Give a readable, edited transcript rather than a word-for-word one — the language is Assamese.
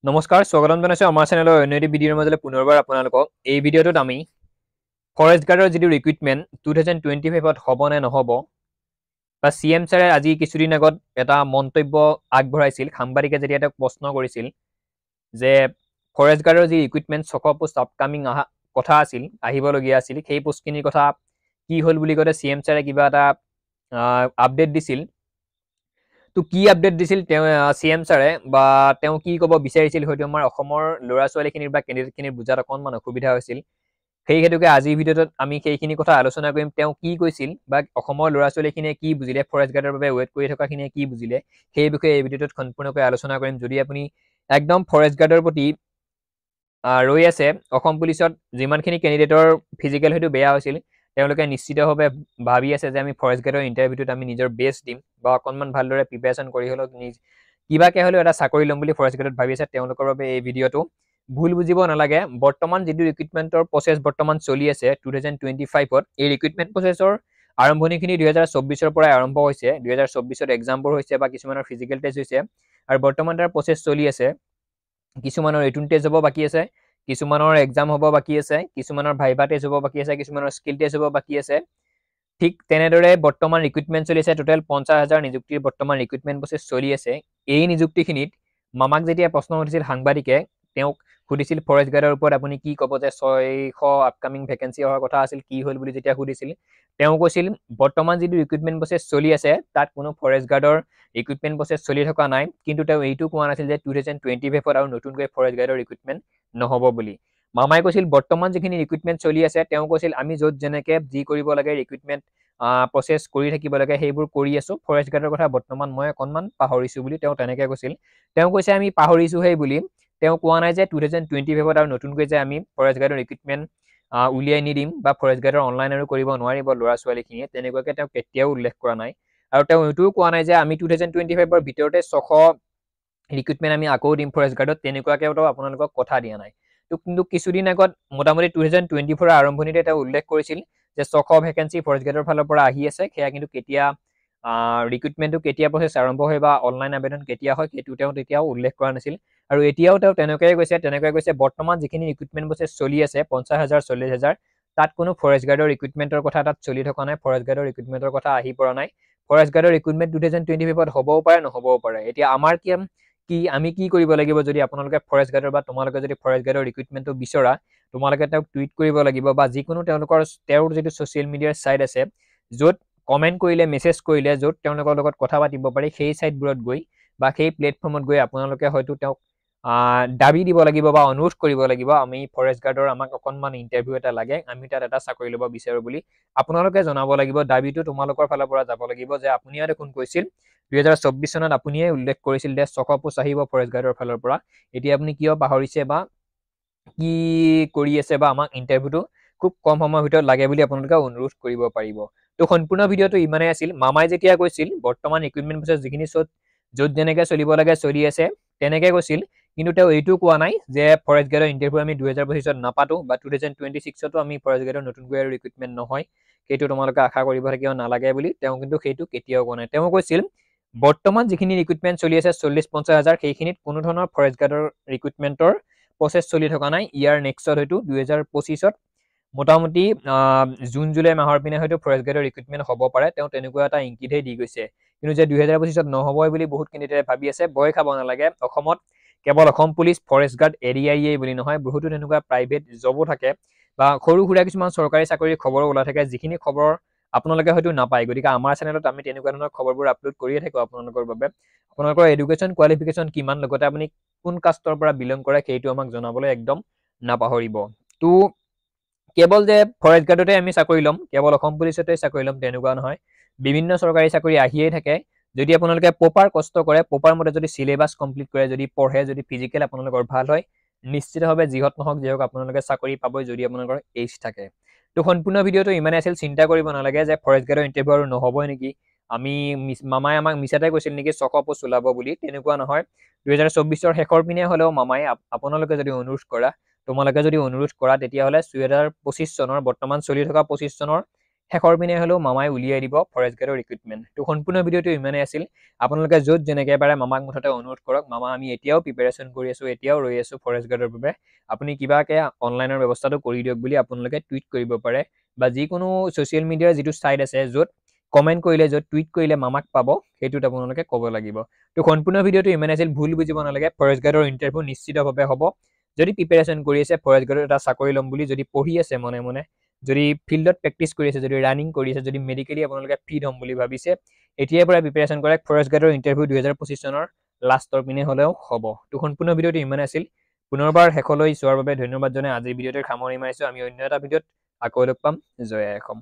নমস্কাৰ স্বাগতম জনাইছো আমাৰ চেনেলৰ অন্য এটি ভিডিঅ'ৰ মাজলৈ পুনৰবাৰ আপোনালোকক এই ভিডিঅ'টোত আমি ফৰেষ্ট গাৰ্ডৰ যিটো ৰিক্ৰুটমেণ্ট 2025ত হ'ব নে নহ'ব বা CM ছাৰে আজি কিছুদিন আগত এটা মন্তব্য আগবঢ়াইছিল সাংবাদিকে যেতিয়া তেওঁক প্ৰশ্ন কৰিছিল যে ফৰেষ্ট গাৰ্ডৰ যি ৰিক্ৰুটমেণ্ট 600 পোষ্ট আপকামিং কথা আছিল আহিবলগীয়া আছিল সেই পোষ্টখিনিৰ কথা কি হ'ল বুলি কওঁতে CM ছাৰে কিবা এটা আপডেট দিছিল তো কি আপডেট দিছিল তেওঁ CM ছাৰে বা তেওঁ কি ক'ব বিচাৰিছিল হয়তো আমাৰ অসমৰ ল'ৰা ছোৱালীখিনিৰ বা কেণ্ডিডেটখিনিৰ বুজাত অকণমান অসুবিধা হৈছিল সেই হেতুকে আজিৰ ভিডিঅ'টোত আমি সেইখিনি কথা আলোচনা কৰিম তেওঁ কি কৈছিল বা অসমৰ ল'ৰা ছোৱালীখিনিয়ে কি বুজিলে ফৰেষ্ট গাৰ্ডৰ বাবে ৱেইট কৰি থকাখিনিয়ে কি বুজিলে সেই বিষয়ে এই ভিডিঅ'টোত সম্পূৰ্ণকৈ আলোচনা কৰিম যদি আপুনি একদম ফৰেষ্ট গাৰ্ডৰ প্ৰতি ৰৈ আছে অসম পুলিচত যিমানখিনি কেণ্ডিডেটৰ ফিজিকেল হয়তো বেয়া হৈছিল তেওঁলোকে নিশ্চিতভাৱে ভাবি আছে যে আমি ফৰেষ্ট গাৰ্ডৰ ইণ্টাৰভিউটোত আমি নিজৰ বেষ্ট দিম বা অকণমান ভালদৰে প্ৰিপেৰেশ্যন কৰি হ'লেও কিবাকে হ'লেও এটা চাকৰি ল'ম বুলি ফৰেষ্ট গাৰ্ডত ভাবি আছে তেওঁলোকৰ বাবে এই ভিডিঅ'টো ভুল বুজিব নালাগে বৰ্তমান যিটো ৰিক্ৰুটমেণ্টৰ প্ৰচেছ বৰ্তমান চলি আছে 2025ত এই ৰিক্ৰুটমেণ্ট প্ৰচেছৰ আৰম্ভণিখিনি 2024ৰ পৰাই আৰম্ভ হৈছে 2024ত এক্সামবোৰ হৈছে বা কিছুমানৰ ফিজিকেল টেষ্ট হৈছে আৰু বৰ্তমান তাৰ প্ৰচেছ চলি আছে কিছুমানৰ ৰিটন টেষ্ট হ'ব বাকী আছে কিছুমানৰ এক্সাম হ'ব বাকী আছে কিছুমানৰ ভাইভা টেষ্ট হ'ব বাকী আছে কিছুমানৰ স্কিল টেষ্ট হ'ব বাকী আছে ঠিক তেনেদৰে বৰ্তমান ৰিক্ৰুটমেণ্ট চলি আছে টোটেল 50,000 নিযুক্তিৰ বৰ্তমান ৰিক্ৰুটমেণ্ট প্ৰচেছ চলি আছে এই নিযুক্তিখিনিত মামাক যেতিয়া প্ৰশ্ন সুধিছিল সাংবাদিকে তেওঁক সুধিছিল ফৰেষ্ট গাৰ্ডৰ ওপৰত আপুনি কি ক'ব যে 600 আপকামিং ভেকেঞ্চি অহাৰ কথা আছিল কি হ'ল বুলি যেতিয়া সুধিছিল তেওঁ কৈছিল বৰ্তমান যিটো ৰিক্ৰুটমেণ্ট প্ৰচেছ চলি আছে তাত কোনো ফৰেষ্ট গাৰ্ডৰ ৰিক্ৰুটমেণ্ট প্ৰচেছ চলি থকা নাই কিন্তু তেওঁ এইটো কোৱা নাছিল যে 2025ত আৰু নতুনকৈ ফৰেষ্ট গাৰ্ডৰ ৰিক্ৰুটমেণ্ট নহ'ব বুলি মামাই কৈছিল বৰ্তমান যিখিনি ৰিক্ৰুটমেণ্ট চলি আছে তেওঁ কৈছিল আমি য'ত যেনেকৈ যি কৰিব লাগে ৰিক্ৰুটমেণ্ট প্ৰচেছ কৰি থাকিব লাগে সেইবোৰ কৰি আছোঁ ফৰেষ্ট গাৰ্ডৰ কথা বৰ্তমান মই অকণমান পাহৰিছোঁ বুলি তেওঁ তেনেকৈ কৈছিল তেওঁ কৈছে আমি পাহৰিছোঁহে বুলি তেওঁ কোৱা নাই যে 2025ত আৰু নতুনকৈ যে আমি ফৰেষ্ট গাৰ্ডৰ ৰিক্ৰুটমেণ্ট উলিয়াই নিদিম বা ফৰেষ্ট গাৰ্ডৰ অনলাইন আৰু কৰিব নোৱাৰিব ল'ৰা ছোৱালীখিনিয়ে তেনেকুৱাকৈ তেওঁ কেতিয়াও উল্লেখ কৰা নাই আৰু তেওঁ এইটোও কোৱা নাই যে আমি 2025ৰ ভিতৰতে 600 ৰিক্ৰুটমেণ্ট আমি আকৌ দিম ফৰেষ্ট গাৰ্ডত তেনেকুৱাকৈতো আপোনালোকক কথা দিয়া নাই তো কিন্তু কিছুদিন আগত মোটামুটি 2024ৰ আৰম্ভণিতে তেওঁ উল্লেখ কৰিছিল যে 600 ভেকেঞ্চি ফৰেষ্ট গাৰ্ডৰ ফালৰ পৰা আহি আছে সেয়া কিন্তু কেতিয়া ৰিক্ৰুটমেণ্টটো কেতিয়া প্ৰচেছ আৰম্ভ হয় বা অনলাইন আবেদন কেতিয়া হয় সেইটো তেওঁ তেতিয়াও উল্লেখ কৰা নাছিল আৰু এতিয়াও তেওঁ তেনেকৈ কৈছে বৰ্তমান যিখিনি ৰিক্ৰুটমেণ্ট প্ৰচেছ চলি আছে 50,000 40,000 তাত কোনো ফৰেষ্ট গাৰ্ডৰ ৰিক্ৰুটমেণ্টৰ কথা তাত চলি থকা নাই ফৰেষ্ট গাৰ্ডৰ ৰিক্ৰুটমেণ্টৰ কথা আহি পৰা নাই ফৰেষ্ট গাৰ্ডৰ ৰিক্ৰুটমেণ্ট 2025ত হ'বও পাৰে নহ'বও পাৰে এতিয়া আমাৰ আমি কি কৰিব লাগিব যদি আপোনালোকে ফৰেষ্ট গাৰ্ডৰ বা তোমালোকে যদি ফৰেষ্ট গাৰ্ডৰ ৰিক্ৰুটমেণ্টটো বিচৰা তোমালোকে তেওঁক টুইট কৰিব লাগিব বা যিকোনো তেওঁৰ যিটো ছ'চিয়েল মিডিয়াৰ ছাইট আছে য'ত কমেণ্ট কৰিলে মেছেজ কৰিলে য'ত তেওঁলোকৰ লগত কথা পাতিব পাৰি সেই ছাইটবোৰত গৈ বা সেই প্লেটফৰ্মত গৈ আপোনালোকে হয়তো তেওঁক দাবী দিব লাগিব বা অনুৰোধ কৰিব লাগিব আমি ফৰেষ্ট গাৰ্ডৰ আমাক অকণমান ইণ্টাৰভিউ এটা লাগে আমি তাত এটা চাকৰি ল'ব বিচাৰোঁ বুলি আপোনালোকে জনাব লাগিব দাবীটো তোমালোকৰ ফালৰ পৰা যাব লাগিব যে আপুনিয়ে দেখোন কৈছিল 2024 চনত আপুনিয়ে উল্লেখ কৰিছিল যে 600 পোষ্ট আহিব ফৰেষ্ট গাৰ্ডৰ ফালৰ পৰা এতিয়া আপুনি কিয় পাহৰিছে বা কি কৰি আছে বা আমাক ইণ্টাৰভিউটো খুব কম সময়ৰ ভিতৰত লাগে বুলি আপোনালোকে অনুৰোধ কৰিব পাৰিব তো সম্পূৰ্ণ ভিডিঅ'টো ইমানেই আছিল মামাই যেতিয়া কৈছিল বৰ্তমান ৰিক্ৰুটমেণ্ট প্ৰচেছ যিখিনি য'ত যেনেকৈ চলিব লাগে চলি আছে তেনেকৈ কৈছিল কিন্তু তেওঁ এইটো কোৱা নাই যে ফৰেষ্ট গাৰ্ডৰ ইণ্টাৰভিউ আমি 2025ত নাপাতো বা 2026তো আমি ফৰেষ্ট গাৰ্ডৰ নতুনকৈ আৰু ৰিক্ৰুটমেণ্ট নহয় সেইটো তোমালোকে আশা কৰিব থাকিব নালাগে বুলি তেওঁ কিন্তু সেইটো কেতিয়াও কোৱা নাই তেওঁ কৈছিল বৰ্তমান যিখিনি ৰিক্ৰুটমেণ্ট চলি আছে 40-50,000 সেইখিনিত কোনো ধৰণৰ ফৰেষ্ট গাৰ্ডৰ ৰিক্ৰুটমেণ্টৰ প্ৰচেছ চলি থকা নাই ইয়াৰ নেক্সটত হয়তো 2025ত মোটামুটি জুন জুলাই মাহৰ পিনে হয়তো ফৰেষ্ট গাৰ্ডৰ ৰিক্ৰুটমেণ্ট হ'ব পাৰে তেওঁ তেনেকুৱা এটা ইংগিতহে দি গৈছে কিন্তু যে 2025ত নহ'বই বুলি বহুত কেণ্ডিডেটে ভাবি আছে ভয় খাব নালাগে অসমত কেৱল অসম পুলিচ ফৰেষ্ট গাৰ্ড এৰিয়াইয়ে বুলি নহয় বহুতো তেনেকুৱা প্ৰাইভেট জবো থাকে বা সৰু সুৰা কিছুমান চৰকাৰী চাকৰিৰ খবৰো ওলাই থাকে যিখিনি খবৰ আপোনালোকে হয়তো নাপায় গতিকে আমাৰ চেনেলত আমি তেনেকুৱা ধৰণৰ খবৰবোৰ আপলোড কৰিয়ে থাকোঁ আপোনালোকৰ বাবে আপোনালোকৰ এডুকেশ্যন কোৱালিফিকেশ্যন কিমান লগতে আপুনি কোন কাষ্টৰ পৰা বিলং কৰে সেইটো আমাক জনাবলৈ একদম নাপাহৰিব তো কেৱল যে ফৰেষ্ট গাৰ্ডতে আমি চাকৰি ল'ম কেৱল অসম পুলিচতে চাকৰি ল'ম তেনেকুৱা নহয় বিভিন্ন চৰকাৰী চাকৰি আহিয়েই থাকে যদি আপোনালোকে প্ৰপাৰ কষ্ট কৰে প্ৰপাৰ মতে যদি চিলেবাছ কমপ্লিট কৰে যদি পঢ়ে যদি ফিজিকেল আপোনালোকৰ ভাল হয় নিশ্চিতভাৱে যিহত নহওক যিহক আপোনালোকে চাকৰি পাবই যদি আপোনালোকৰ এইজ থাকে তো সম্পূৰ্ণ ভিডিঅ'টো ইমানেই আছিল চিন্তা কৰিব নালাগে যে ফৰেষ্ট গাৰ্ডৰ ইণ্টাৰভিউ আৰু নহ'বই নেকি মামাই আমাক মিছাতে কৈছিল নেকি 600 পোষ্ট ওলাব বুলি তেনেকুৱা নহয় 2024ৰ শেষৰ পিনে হ'লেও মামাই আপোনালোকে যদি অনুৰোধ কৰা তোমালোকে যদি অনুৰোধ কৰা তেতিয়াহ'লে 2025 চনৰ বৰ্তমান চলি থকা 25 চনৰ শেষৰ পিনে হ'লেও মামাই উলিয়াই দিব ফৰেষ্ট গাৰ্ডৰ ৰিক্ৰুইটমেণ্ট। তো সম্পূৰ্ণ ভিডিঅ'টো ইমানেই আছিল। আপোনালোকে য'ত যেনেকৈ পাৰে মামাক মুঠতে অনুৰোধ কৰক, মামা আমি এতিয়াও প্ৰিপেৰেশ্যন কৰি আছোঁ, এতিয়াও ৰৈ আছোঁ ফৰেষ্ট গাৰ্ডৰ বাবে, আপুনি কিবাকৈ অনলাইনৰ ব্যৱস্থাটো কৰি দিয়ক বুলি আপোনালোকে টুইট কৰিব পাৰে, বা যিকোনো ছ'চিয়েল মিডিয়াৰ যিটো ছাইট আছে য'ত কমেণ্ট কৰিলে, য'ত টুইট কৰিলে মামাক পাব, সেইটোত আপোনালোকে ক'ব লাগিব। তো সম্পূৰ্ণ ভিডিঅ'টো ইমান আছিল, ভুল বুজিব নালাগে। ফৰেষ্ট গাৰ্ডৰ ইণ্টাৰভিউ নিশ্চিতভাৱে হ'ব। যদি প্ৰিপেৰেশ্যন কৰি আছে ফৰেষ্ট গাৰ্ডৰ এটা চাকৰি ল'ম বুলি, যদি পঢ়ি আছে মনে মনে, যদি ফিল্ডত প্ৰেক্টিছ কৰি আছে, যদি ৰানিং কৰি আছে, যদি মেডিকেলি আপোনালোকে ফিট হ'ম বুলি ভাবিছে, এতিয়াৰ পৰা প্ৰিপেৰেশ্যন কৰক। ফৰেষ্ট গাৰ্ডৰ ইণ্টাৰভিউ 2025 চনৰ লাষ্টৰ পিনে হ'লেও হ'ব। তো সম্পূৰ্ণ ভিডিঅ'টো ইমান আছিল। পুনৰবাৰ শেষলৈ চোৱাৰ বাবে ধন্যবাদ জনাই আজিৰ ভিডিঅ'টোৰ সামৰণি মাৰিছোঁ। আমি অন্য এটা ভিডিঅ'ত আকৌ লগ পাম। জয় আই অসম।